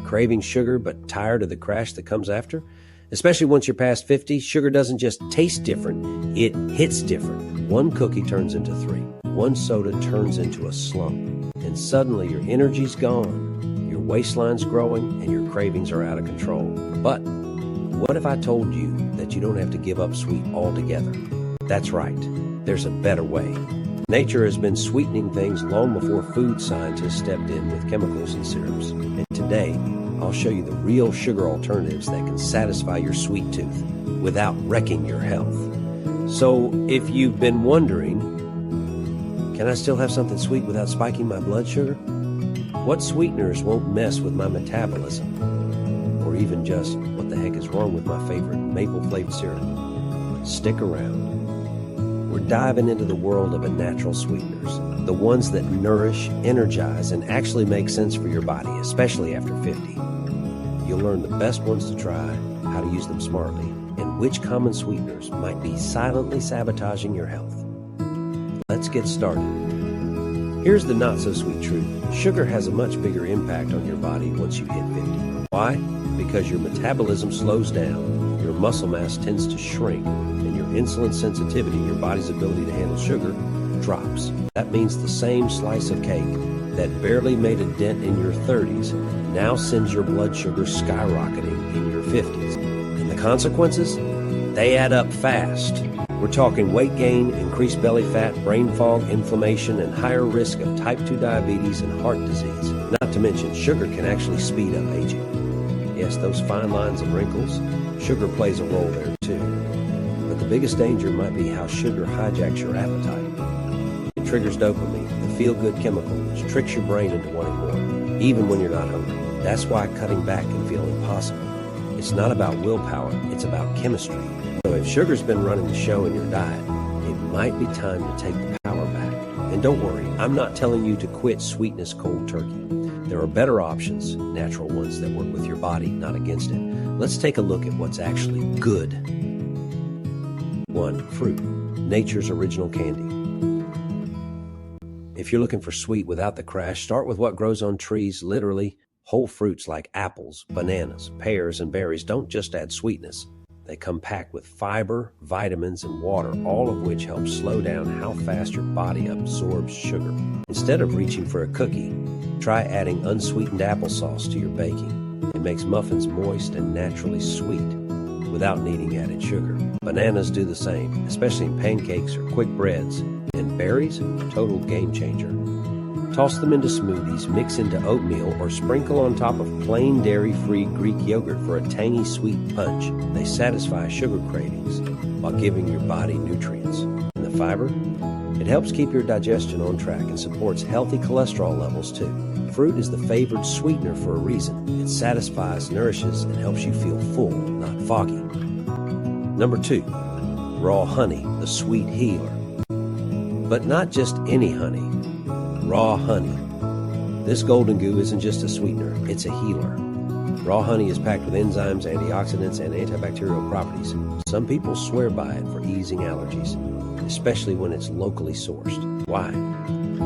craving sugar but tired of the crash that comes after? Especially once you're past 50, sugar doesn't just taste different, it hits different. One cookie turns into 3. One soda turns into a slump. And suddenly your energy's gone, your waistline's growing, and your cravings are out of control. But what if I told you that you don't have to give up sweet altogether? That's right, there's a better way. Nature has been sweetening things long before food scientists stepped in with chemicals and syrups. And today, I'll show you the real sugar alternatives that can satisfy your sweet tooth without wrecking your health. So, if you've been wondering, can I still have something sweet without spiking my blood sugar? What sweeteners won't mess with my metabolism? Or even just, what the heck is wrong with my favorite maple-flavored syrup? Stick around. We're diving into the world of natural sweeteners, the ones that nourish, energize, and actually make sense for your body, especially after 50. You'll learn the best ones to try, how to use them smartly, and which common sweeteners might be silently sabotaging your health. Let's get started. Here's the not-so-sweet truth. Sugar has a much bigger impact on your body once you hit 50. Why? Because your metabolism slows down, your muscle mass tends to shrink, and your insulin sensitivity, your body's ability to handle sugar, drops. That means the same slice of cake that barely made a dent in your 30s now sends your blood sugar skyrocketing in your 50s. And the consequences? They add up fast. We're talking weight gain, increased belly fat, brain fog, inflammation, and higher risk of type 2 diabetes and heart disease. Not to mention, sugar can actually speed up aging. Yes, those fine lines and wrinkles, sugar plays a role there too. But the biggest danger might be how sugar hijacks your appetite. It triggers dopamine, the feel-good chemical, which tricks your brain into wanting more, even when you're not hungry. That's why cutting back can feel impossible. It's not about willpower, it's about chemistry. So if sugar's been running the show in your diet, it might be time to take the power back. And don't worry, I'm not telling you to quit sweetness cold turkey. There are better options, natural ones that work with your body, not against it. Let's take a look at what's actually good. 1. Fruit, nature's original candy. If you're looking for sweet without the crash, start with what grows on trees, literally. Whole fruits like apples, bananas, pears, and berries don't just add sweetness. They come packed with fiber, vitamins, and water, all of which help slow down how fast your body absorbs sugar. Instead of reaching for a cookie, try adding unsweetened applesauce to your baking. It makes muffins moist and naturally sweet without needing added sugar. Bananas do the same, especially in pancakes or quick breads. And berries, total game changer. Toss them into smoothies, mix into oatmeal, or sprinkle on top of plain dairy-free Greek yogurt for a tangy sweet punch. They satisfy sugar cravings while giving your body nutrients. And the fiber? It helps keep your digestion on track and supports healthy cholesterol levels too. Fruit is the favored sweetener for a reason. It satisfies, nourishes, and helps you feel full, not foggy. Number 2, raw honey, the sweet healer. But not just any honey. Raw honey. This golden goo isn't just a sweetener, it's a healer. Raw honey is packed with enzymes, antioxidants, and antibacterial properties. Some people swear by it for easing allergies, especially when it's locally sourced. Why?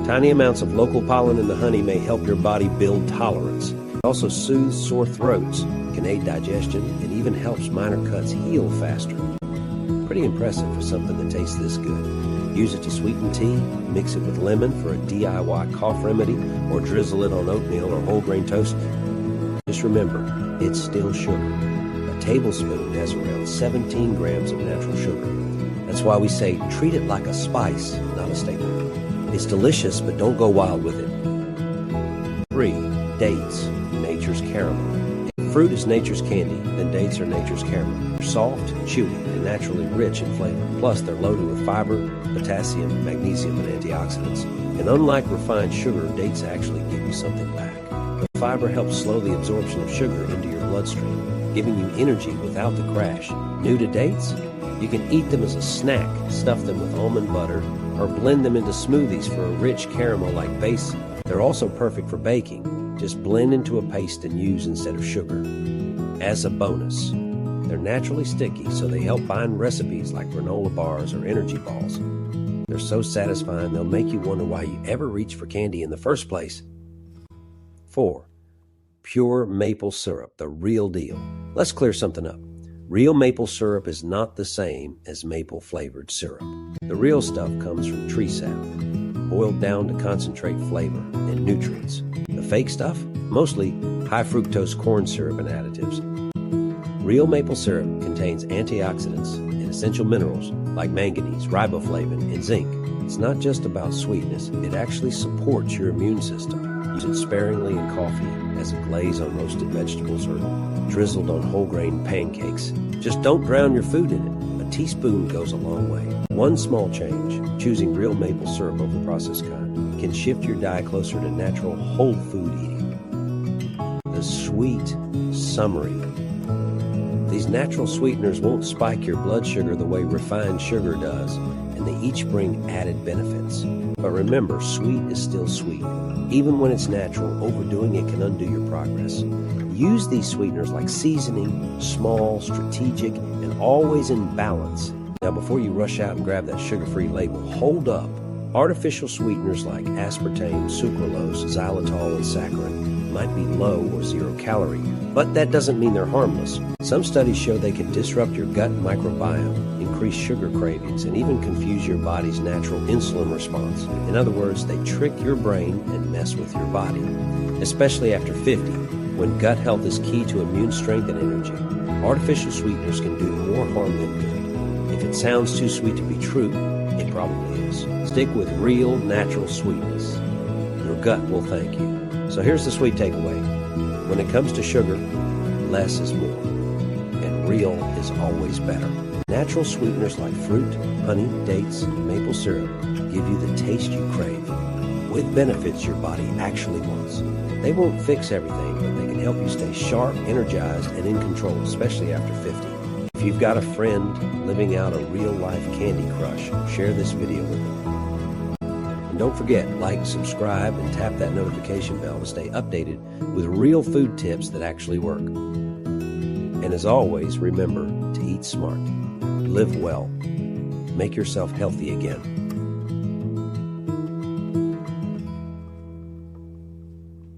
Tiny amounts of local pollen in the honey may help your body build tolerance. It also soothes sore throats, can aid digestion, and even helps minor cuts heal faster. Pretty impressive for something that tastes this good. Use it to sweeten tea, mix it with lemon for a DIY cough remedy, or drizzle it on oatmeal or whole grain toast. Just remember, it's still sugar. A tablespoon has around 17 grams of natural sugar. That's why we say treat it like a spice, not a staple. It's delicious, but don't go wild with it. 3. Dates, nature's caramel. If fruit is nature's candy, then dates are nature's caramel. They're soft, chewy, and naturally rich in flavor. Plus, they're loaded with fiber, potassium, magnesium, and antioxidants. And unlike refined sugar, dates actually give you something back. The fiber helps slow the absorption of sugar into your bloodstream, giving you energy without the crash. New to dates? You can eat them as a snack, stuff them with almond butter, or blend them into smoothies for a rich caramel-like base. They're also perfect for baking. Just blend into a paste and use instead of sugar. As a bonus, they're naturally sticky, so they help bind recipes like granola bars or energy balls. They're so satisfying, they'll make you wonder why you ever reached for candy in the first place. 4. Pure maple syrup, the real deal. Let's clear something up. Real maple syrup is not the same as maple-flavored syrup. The real stuff comes from tree sap, boiled down to concentrate flavor and nutrients. The fake stuff? Mostly high-fructose corn syrup and additives. Real maple syrup contains antioxidants and essential minerals like manganese, riboflavin, and zinc. It's not just about sweetness, it actually supports your immune system. Use it sparingly in coffee, as a glaze on roasted vegetables, or drizzled on whole grain pancakes. Just don't drown your food in it. A teaspoon goes a long way. One small change, choosing real maple syrup over the processed kind, can shift your diet closer to natural whole food eating. The sweet, summery. These natural sweeteners won't spike your blood sugar the way refined sugar does, and they each bring added benefits. But remember, sweet is still sweet. Even when it's natural, overdoing it can undo your progress. Use these sweeteners like seasoning, small, strategic, and always in balance. Now, before you rush out and grab that sugar-free label, hold up. Artificial sweeteners like aspartame, sucralose, xylitol, and saccharin might be low or 0 calorie, but that doesn't mean they're harmless. Some studies show they can disrupt your gut microbiome, increase sugar cravings, and even confuse your body's natural insulin response. In other words, they trick your brain and mess with your body, especially after 50, when gut health is key to immune strength and energy. Artificial sweeteners can do more harm than good. If it sounds too sweet to be true, it probably is. Stick with real, natural sweetness. Your gut will thank you. So here's the sweet takeaway. When it comes to sugar, less is more, and real is always better. Natural sweeteners like fruit, honey, dates, and maple syrup give you the taste you crave, with benefits your body actually wants. They won't fix everything, but they can help you stay sharp, energized, and in control, especially after 50. If you've got a friend living out a real-life candy crush, share this video with them. And don't forget, like, subscribe, and tap that notification bell to stay updated with real food tips that actually work. And as always, remember to eat smart, live well, make yourself healthy again.